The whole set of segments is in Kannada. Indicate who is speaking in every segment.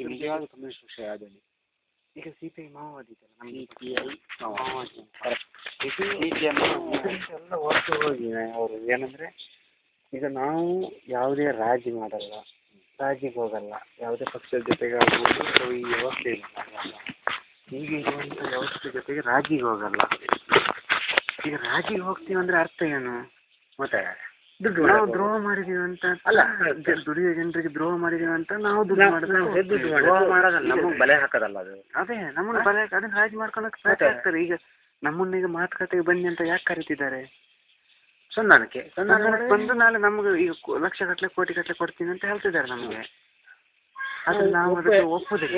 Speaker 1: ನಿಜವಾದ ಕಮ್ಯುನಿಸ್ಟ್ ಪಕ್ಷ ಯಾವುದಲ್ಲಿ
Speaker 2: ಈಗ CPI ಮಾವೋವಾದಿ
Speaker 1: ಎಲ್ಲ ಹೊರಟು ಹೋಗಿ ಅವರು ಏನಂದರೆ ಈಗ ನಾವು ಯಾವುದೇ ರಾಜಿ ಮಾಡಲ್ಲ, ರಾಜಿಗೆ ಹೋಗಲ್ಲ, ಯಾವುದೇ ಪಕ್ಷದ ಜೊತೆಗೆ ಆಗ್ಬೋದು ಈ ವ್ಯವಸ್ಥೆ ಇಲ್ಲ. ಈಗ ಇರುವಂಥ ವ್ಯವಸ್ಥೆ ಜೊತೆಗೆ ರಾಜಿಗೆ ಹೋಗಲ್ಲ. ಈಗ ರಾಜಿಗೆ ಹೋಗ್ತೀವಿ ಅಂದರೆ ಅರ್ಥ ಏನು? ಮತ್ತೆ ನಾವು ದ್ರೋಹ ಮಾಡಿದೀವಿ ಅಂತ ಅಲ್ಲ, ದುಡಿಯೋ ಜನರಿಗೆ ದ್ರೋಹ ಮಾಡಿದೀವಿ ಅಂತ ನಾವು ದುಡ್ಡು ಮಾಡೋದಲ್ಲ, ನಮಗೆ ಬಲೆ ಹಾಕೋದಲ್ಲ ಅದು. ಅದೇ ನಮ್ಮನ್ನು ಬಲೆ ಅದನ್ನ ರಾಜಿ ಮಾಡ್ಕೊಳಕ್ಕೆ ಸಾಧ್ಯ ಆಗ್ತಾರೆ. ಈಗ ನಮ್ಮನ್ನೀಗ ಮಾತುಕತೆಗೆ ಬನ್ನಿ ಅಂತ ಯಾಕೆ ಕರಿತಿದ್ದಾರೆ? ಸಂಧಾನಕ್ಕೆ ಬಂದು ನಾಳೆ ನಮ್ಗೆ ಈಗ ಲಕ್ಷ ಗಟ್ಟಲೆ ಕೋಟಿ ಗಟ್ಟಲೆ ಕೊಡ್ತೀನಿ ಅಂತ ಹೇಳ್ತಿದ್ದಾರೆ ನಮಗೆ. ಅದ್ರ ನಾವು ಅದಕ್ಕೆ ಒಪ್ಪುದಿಲ್ಲ.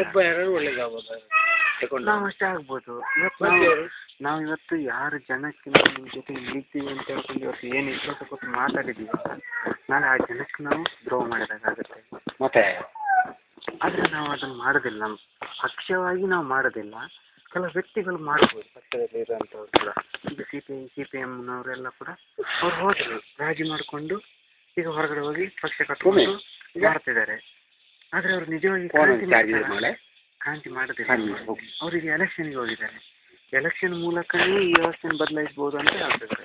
Speaker 1: ನಾವು ಅಷ್ಟೇ ಆಗ್ಬೋದು. ನಾವು ಇವತ್ತು ಯಾರು ಜನಕ್ಕೆ ನಾವು ನಿಮ್ಮ ಜೊತೆ ನಿಲ್ತೀವಿ ಅಂತ ಹೇಳ್ಕೊಂಡು ಇವತ್ತು ಏನು ವಿಶ್ವಾಸ ಕೊಟ್ಟು ಮಾತಾಡಿದ್ದೀವಿ, ನಾಳೆ ಆ ಜನಕ್ಕೆ ನಾವು ದ್ರೋಹ ಮಾಡೋದಾಗುತ್ತೆ. ಮತ್ತೆ ಆದರೆ ನಾವು ಅದನ್ನು ಮಾಡೋದಿಲ್ಲ. ನಮ್ಮ ಪಕ್ಷವಾಗಿ ನಾವು ಮಾಡೋದಿಲ್ಲ. ಕೆಲವು ವ್ಯಕ್ತಿಗಳು ಮಾಡ್ಬೋದು, ಪಕ್ಷದಲ್ಲಿ ಇರೋಂಥವ್ರು ಕೂಡ. ಈಗ CPMನವರೆಲ್ಲ ಕೂಡ ಅವ್ರು ಹೋದರು ರಾಜಿ ಮಾಡಿಕೊಂಡು ಈಗ ಹೊರಗಡೆ ಹೋಗಿ ಪಕ್ಷ ಕಟ್ಕೊಂಡು ಮಾಡ್ತಿದ್ದಾರೆ. ಆದರೆ ಅವರು ನಿಜವಾಗಿ ಕ್ರಾಂತಿ ಮಾಡೋದಿಲ್ಲ. ಅವರಿಗೆ ಎಲೆಕ್ಷನ್ಗೆ ಹೋಗಿದ್ದಾರೆ. ಎಲೆಕ್ಷನ್ ಮೂಲಕನೇ ಈ ವ್ಯವಸ್ಥೆಯನ್ನು ಬದಲಾಯಿಸ್ಬೋದು ಅಂತ ಹೇಳ್ತಿದ್ದಾರೆ.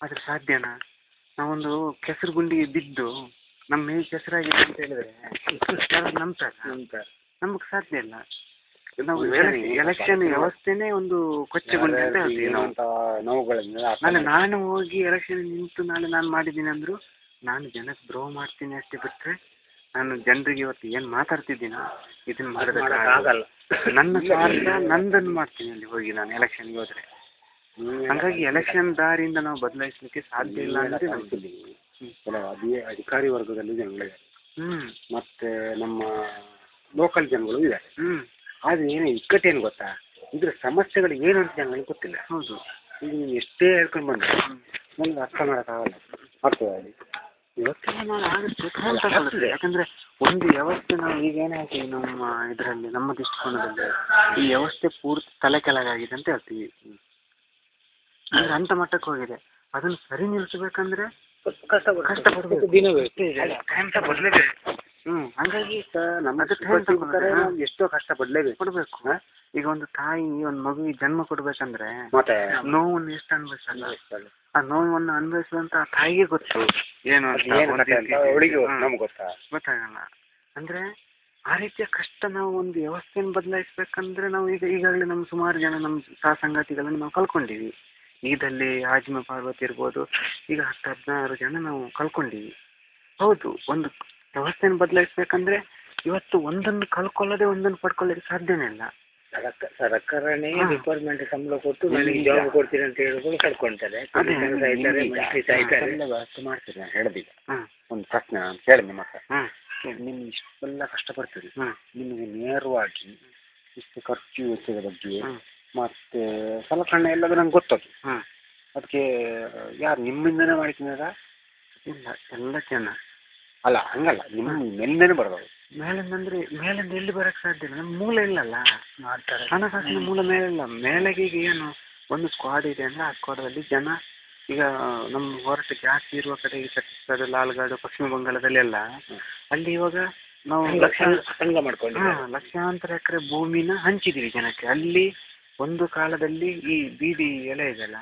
Speaker 1: ಆದರೆ ಸಾಧ್ಯನಾ? ನಾವೊಂದು ಕೆಸರು ಗುಂಡಿಗೆ ಬಿದ್ದು ನಮ್ಮ ಮೈ ಕೆಸರಾಗಿದೆ ಅಂತ ಹೇಳಿದ್ರೆ ನಂಬ್ತಾರೆ. ನಮಗೆ ಸಾಧ್ಯ ಇಲ್ಲ. ನಾವು ಎಲೆಕ್ಷನ್ ವ್ಯವಸ್ಥೆನೇ ಒಂದು ಕೊಚ್ಚೆಗುಂಡಿ ಅಂತ ಹೇಳ್ತೀವಿ ನಾವು. ನಾನು ಹೋಗಿ ಎಲೆಕ್ಷನ್ ನಿಂತು ನಾನು ಮಾಡಿದ್ದೀನಿ ಅಂದರೂ ನಾನು ಜನಕ್ಕೆ ದ್ರೋಹ ಮಾಡ್ತೀನಿ ಅಷ್ಟೇ ಬಿಟ್ಟರೆ ನಾನು ಜನರಿಗೆ ಇವತ್ತು ಏನು ಮಾತಾಡ್ತಿದ್ದೀನೋ ಇದನ್ನು ಮಾಡೋದಕ್ಕಾಗಲ್ಲ. ನನ್ನ ಸ್ವಾರ್ಥ ನಂದನ್ನು ಮಾಡ್ತೀನಿ ಅಲ್ಲಿ ಹೋಗಿ ನಾನು ಎಲೆಕ್ಷನ್ಗೆ ಹೋದರೆ. ಹಾಗಾಗಿ ಎಲೆಕ್ಷನ್ ದಾರಿಯಿಂದ ನಾವು ಬದಲಾಯಿಸಲಿಕ್ಕೆ ಸಾಧ್ಯ ಇಲ್ಲ ಅನ್ನೋದೇ ನಮಗೆ. ಕೆಲವು ಅಧಿಕಾರಿ ವರ್ಗದಲ್ಲಿ ಜನಗಳಿದ್ದಾರೆ, ಮತ್ತು ನಮ್ಮ ಲೋಕಲ್ ಜನಗಳು ಇದ್ದಾರೆ. ಆದರೆ ಏನು ಇಕ್ಕಟ್ಟೇನು ಗೊತ್ತಾ, ಇದ್ರ ಸಮಸ್ಯೆಗಳು ಏನು ಅಂತ ಜನಗಳಿಗೆ ಗೊತ್ತಿಲ್ಲ. ಹೌದು, ಈಗ ನೀವು ಎಷ್ಟೇ ಹೇಳ್ಕೊಂಡು ಬಂದರೆ ನಮ್ಗೆ ಅರ್ಥ ಮಾಡೋಕ್ಕಾಗಲ್ಲ. ಅರ್ಥವಾಗಿ ಇವತ್ತೆಲ್ಲ ನಾನು ಆಗುತ್ತೆ. ಯಾಕಂದರೆ ಒಂದು ವ್ಯವಸ್ಥೆ ನಾವು ಈಗ ಏನಾಗ್ತೀವಿ ನಮ್ಮ ಇದರಲ್ಲಿ ನಮ್ಮ ದೃಷ್ಟಿಕೋನದಲ್ಲಿ ಈ ವ್ಯವಸ್ಥೆ ಪೂರ್ತಿ ತಲೆ ಕೆಳಗಾಗಿದೆ ಅಂತ ಹೇಳ್ತೀವಿ. ಅಂದರೆ ಅಂಥ ಮಟ್ಟಕ್ಕೆ ಹೋಗಿದೆ. ಅದನ್ನು ಸರಿ ನಿಲ್ಲಿಸ್ಬೇಕಂದ್ರೆ ಕಷ್ಟಪಡಬೇಕು, ಬದಲೇಬೇಕು. ಹಂಗಾಗಿ ಎಷ್ಟೋ ಕಷ್ಟ ಪಡಬೇಕು. ಈಗ ಒಂದು ತಾಯಿ ಒಂದು ಮಗುವಿಗೆ ಜನ್ಮ ಕೊಡ್ಬೇಕಂದ್ರೆ ಮತ್ತೆ ನೋವನ್ನು ಎಷ್ಟು ಅನುಭವಿಸಲ್ಲ. ಆ ನೋವನ್ನು ಅನುಭವಿಸುವಂತ ಆ ತಾಯಿಗೆ ಗೊತ್ತು ಏನು ಗೊತ್ತಾಗಲ್ಲ. ಅಂದ್ರೆ ಆ ರೀತಿಯ ಕಷ್ಟ ನಾವು ಒಂದು ವ್ಯವಸ್ಥೆಯನ್ನು ಬದಲಾಯಿಸ್ಬೇಕಂದ್ರೆ ನಾವು ಈಗಾಗಲೇ ನಮ್ಮ ಸುಮಾರು ಜನ ನಮ್ಮ ಸಂಗಾತಿಗಳನ್ನು ನಾವು ಕಳ್ಕೊಂಡಿವಿ. ಈದಲ್ಲಿ ಆಜ್ಮ ಪಾರ್ವತಿ ಇರ್ಬೋದು, ಈಗ 10-16 ಜನ ನಾವು ಕಳ್ಕೊಂಡಿವಿ. ಹೌದು, ಒಂದು ವ್ಯವಸ್ಥೆಯನ್ನು ಬದಲಾಯಿಸ್ಬೇಕಂದ್ರೆ ಇವತ್ತು ಒಂದನ್ನು ಕಳ್ಕೊಳ್ಳದೆ ಒಂದನ್ನು ಪಡ್ಕೊಳ್ಳೋಕೆ ಸಾಧ್ಯನೇ ಇಲ್ಲ. ಸರ್ಕಾರನೇ ಡಿಪಾರ್ಟ್ಮೆಂಟ್ ಸಂಬಳ ಕೊಟ್ಟು ನನಗೆ ಜಾಬ್ ಕೊಡ್ತೀನಿ ಅಂತ ಹೇಳಿದ್ರು ಕಳ್ಕೊಳ್ತಾರೆ. ವ್ಯವಸ್ಥೆ ಮಾಡ್ತೀರಿ. ನಾನು ಹೇಳೋದಿಲ್ಲ, ಒಂದು ಪ್ರಶ್ನೆ ನಾನು ಹೇಳಿ ನಿಮ್ಮ ಹತ್ರ. ನಿಮ್ಗೆ ಇಷ್ಟೆಲ್ಲ ಕಷ್ಟಪಡ್ತೀರಿ, ನಿಮಗೆ ನೇರವಾಗಿ ಇಷ್ಟು ಖರ್ಚು ವೆಚ್ಚದ ಬಗ್ಗೆ ಮತ್ತೆ ಸಲಕರಣೆ ಎಲ್ಲದ ನಂಗೆ ಗೊತ್ತದು. ಅದಕ್ಕೆ ಯಾರು ನಿಮ್ಮಿಂದನೇ ಮಾಡ್ತೀನಾರ? ಇಲ್ಲ, ಎಲ್ಲ ಜನ ಅಲ್ಲ, ಹಂಗಲ್ಲ, ನಿಮ್ಮ ಮೇಲಿಂದನೇ ಬರ್ಬೋದು. ಮೇಲಿಂದಂದ್ರೆ ಮೇಲಿಂದ ಎಲ್ಲಿ ಬರೋಕ್ಕೆ ಸಾಧ್ಯ ಇಲ್ಲ. ನಮ್ಮ ಮೂಲ ಇಲ್ಲಲ್ಲ, ಮಾಡ್ತಾರೆ ಹಣಕಾಸಿನ ಮೂಲ ಮೇಲಿಲ್ಲ. ಮೇಲೆಗೆ ಈಗ ಏನು ಒಂದು ಸ್ಕ್ವಾಡ್ ಇದೆ ಅಂದರೆ ಆ ಸ್ಕ್ವಾಡಲ್ಲಿ ಜನ ಈಗ ನಮ್ಮ ಹೊರಟು ಜಾಸ್ತಿ ಇರುವ ಕಡೆ ಈ ಛತ್ತೀಸ್ಗಢ, ಲಾಲ್ಗಾಡು, ಪಶ್ಚಿಮ ಬಂಗಾಳದಲ್ಲೆಲ್ಲ ಅಲ್ಲಿ ಇವಾಗ ನಾವು ಲಕ್ಷಾಂತರ ಎಕರೆ ಭೂಮಿನ ಹಂಚಿದ್ದೀವಿ ಜನಕ್ಕೆ. ಅಲ್ಲಿ ಒಂದು ಕಾಲದಲ್ಲಿ ಈ ಬೀದಿ ಎಲೆ ಇದೆಯಲ್ಲ